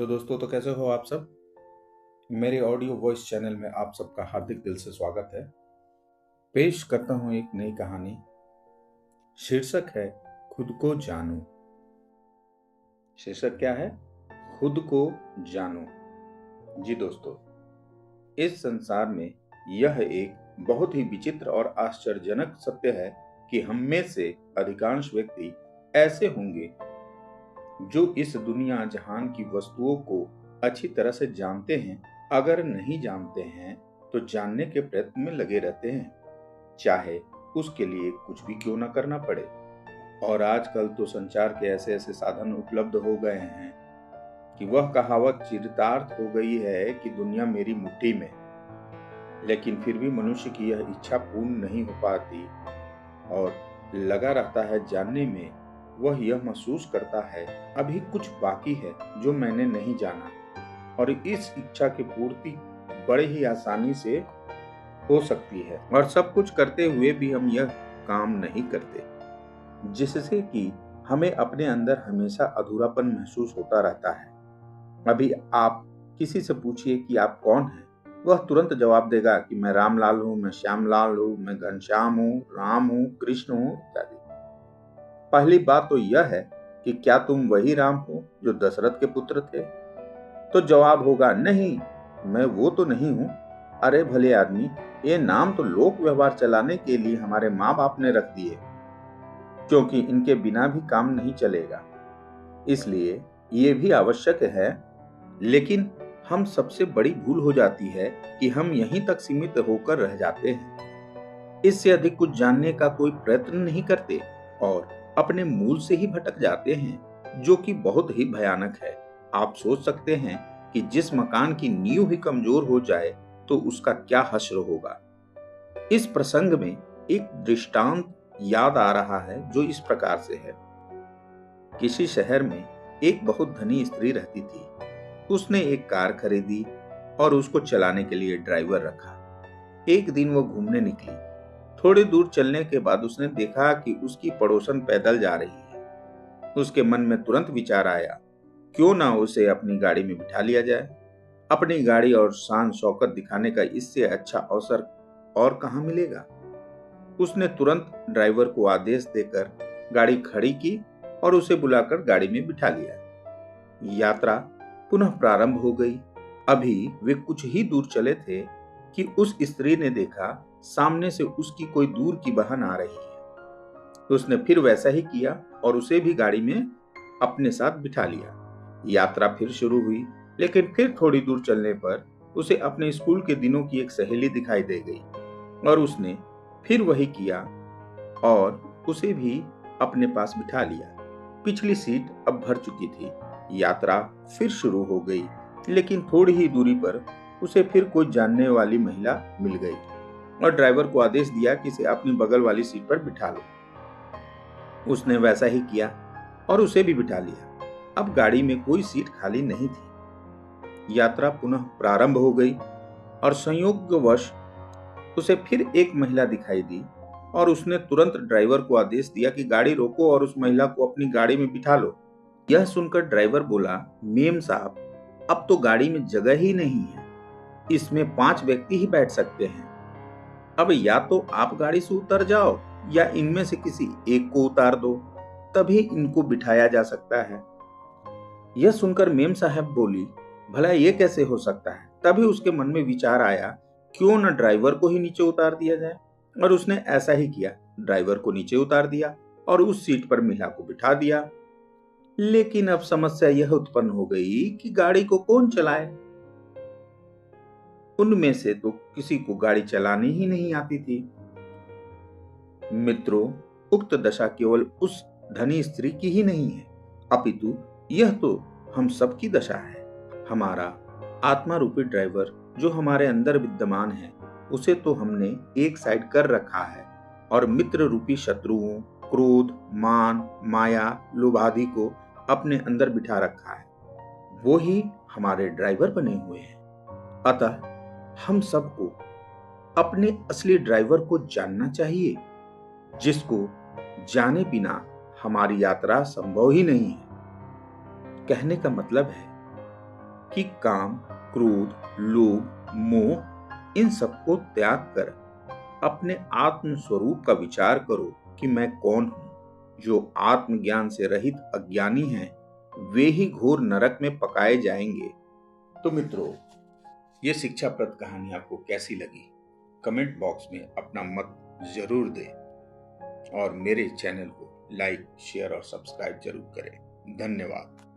Hello दोस्तों, तो कैसे हो आप सब। मेरे ऑडियो वॉइस चैनल में आप सबका हार्दिक दिल से स्वागत है। पेश करता हूं एक नई कहानी। शीर्षक है खुद को जानो। शीर्षक क्या है? खुद को जानो। जी दोस्तों, इस संसार में यह एक बहुत ही विचित्र और आश्चर्यजनक सत्य है कि हम में से अधिकांश व्यक्ति ऐसे होंगे जो इस दुनिया जहान की वस्तुओं को अच्छी तरह से जानते हैं, अगर नहीं जानते हैं तो जानने के प्रयत्न में लगे रहते हैं, चाहे उसके लिए कुछ भी क्यों ना करना पड़े। और आजकल तो संचार के ऐसे ऐसे साधन उपलब्ध हो गए हैं कि वह कहावत चरितार्थ हो गई है कि दुनिया मेरी मुट्ठी में। लेकिन फिर भी मनुष्य की यह इच्छा पूर्ण नहीं हो पाती और लगा रहता है जानने में। वह यह महसूस करता है अभी कुछ बाकी है जो मैंने नहीं जाना, और इस इच्छा की पूर्ति बड़े ही आसानी से हो सकती है। और सब कुछ करते हुए भी हम यह काम नहीं करते, जिससे कि हमें अपने अंदर हमेशा अधूरापन महसूस होता रहता है। अभी आप किसी से पूछिए कि आप कौन हैं, वह तुरंत जवाब देगा कि मैं रामलाल हूँ, मैं श्यामलाल हूँ, मैं घनश्याम हूँ, राम हूँ, कृष्ण हूँ इत्यादि। पहली बात तो यह है कि क्या तुम वही राम हो जो दशरथ के पुत्र थे? तो जवाब होगा नहीं, मैं वो तो नहीं हूं। अरे भले आदमी, ये नाम तो लोक व्यवहार चलाने के लिए हमारे माँ बाप ने रख दिए, क्योंकि इनके बिना भी काम नहीं चलेगा, इसलिए ये भी आवश्यक है। लेकिन हम सबसे बड़ी भूल हो जाती है कि हम यहीं तक सीमित होकर रह जाते हैं, इससे अधिक कुछ जानने का कोई प्रयत्न नहीं करते और अपने मूल से ही भटक जाते हैं, जो कि बहुत ही भयानक है। आप सोच सकते हैं कि जिस मकान की नींव ही कमजोर हो जाए तो उसका क्या हश्र होगा। इस प्रसंग में एक दृष्टांत याद आ रहा है जो इस प्रकार से है। किसी शहर में एक बहुत धनी स्त्री रहती थी। उसने एक कार खरीदी और उसको चलाने के लिए ड्राइवर रखा। एक दिन वो घूमने निकली। थोड़ी दूर चलने के बाद उसने देखा कि उसकी पड़ोसन पैदल जा रही है। उसके मन में तुरंत विचार आया, क्यों ना उसे अपनी गाड़ी में बिठा लिया जाए। अपनी गाड़ी और शान शौकत दिखाने का इससे अच्छा अवसर और कहां मिलेगा। उसने तुरंत ड्राइवर को आदेश देकर गाड़ी खड़ी की और उसे बुलाकर गाड़ी में बिठा लिया। यात्रा पुनः प्रारंभ हो गई। अभी वे कुछ ही दूर चले थे कि उस स्त्री ने देखा सामने से उसकी कोई दूर की बहन आ रही है। उसने फिर वैसा ही किया और उसे भी गाड़ी में अपने साथ बिठा लिया। यात्रा फिर शुरू हुई, लेकिन फिर थोड़ी दूर चलने पर उसे अपने स्कूल के दिनों की एक सहेली दिखाई दे गई और उसने फिर वही किया और उसे भी अपने पास बिठा लिया। पिछली सीट अब भर चुकी थी। यात्रा फिर शुरू हो गई, लेकिन थोड़ी ही दूरी पर उसे फिर कोई जानने वाली महिला मिल गई और ड्राइवर को आदेश दिया कि इसे अपनी बगल वाली सीट पर बिठा लो। उसने वैसा ही किया और उसे भी बिठा लिया। अब गाड़ी में कोई सीट खाली नहीं थी। यात्रा पुनः प्रारंभ हो गई और संयोगवश उसे फिर एक महिला दिखाई दी और उसने तुरंत ड्राइवर को आदेश दिया कि गाड़ी रोको और उस महिला को अपनी गाड़ी में बिठा लो। यह सुनकर ड्राइवर बोला, मेम साहब, अब तो गाड़ी में जगह ही नहीं है, इसमें 5 व्यक्ति ही बैठ सकते हैं। अब या तो आप गाड़ी से उतर जाओ या इनमें से किसी एक को उतार दो, तभी इनको बिठाया जा सकता है। यह सुनकर मेम साहब बोली, भला ये कैसे हो सकता है। तभी उसके मन में विचार आया, क्यों न ड्राइवर को ही नीचे उतार दिया जाए। और उसने ऐसा ही किया। ड्राइवर को नीचे उतार दिया और उस सीट पर महिला को बिठा दिया। लेकिन अब समस्या यह उत्पन्न हो गई कि गाड़ी को कौन चलाए। उनमें से तो किसी को गाड़ी चलानी ही नहीं आती थी। मित्रों, उक्त दशा केवल उस धनी स्त्री की ही नहीं है, अपितु यह तो हम सबकी दशा है। हमारा आत्मा रूपी ड्राइवर जो हमारे अंदर विद्यमान है, उसे तो हमने एक साइड कर रखा है और मित्र रूपी शत्रुओं, क्रोध, मान, माया, लोभादि को अपने अंदर बिठा रखा है। वो ही हमारे ड्राइवर बने हुए हैं। अतः हम सबको अपने असली ड्राइवर को जानना चाहिए, जिसको जाने बिना हमारी यात्रा संभव ही नहीं है। कहने का मतलब है कि काम, क्रोध, लोभ, मोह इन सबको त्याग कर अपने आत्म स्वरूप का विचार करो कि मैं कौन हूं। जो आत्मज्ञान से रहित अज्ञानी हैं, वे ही घोर नरक में पकाए जाएंगे। तो मित्रों, ये शिक्षाप्रद कहानी आपको कैसी लगी? कमेंट बॉक्स में अपना मत जरूर दें और मेरे चैनल को लाइक, शेयर और सब्सक्राइब जरूर करें। धन्यवाद।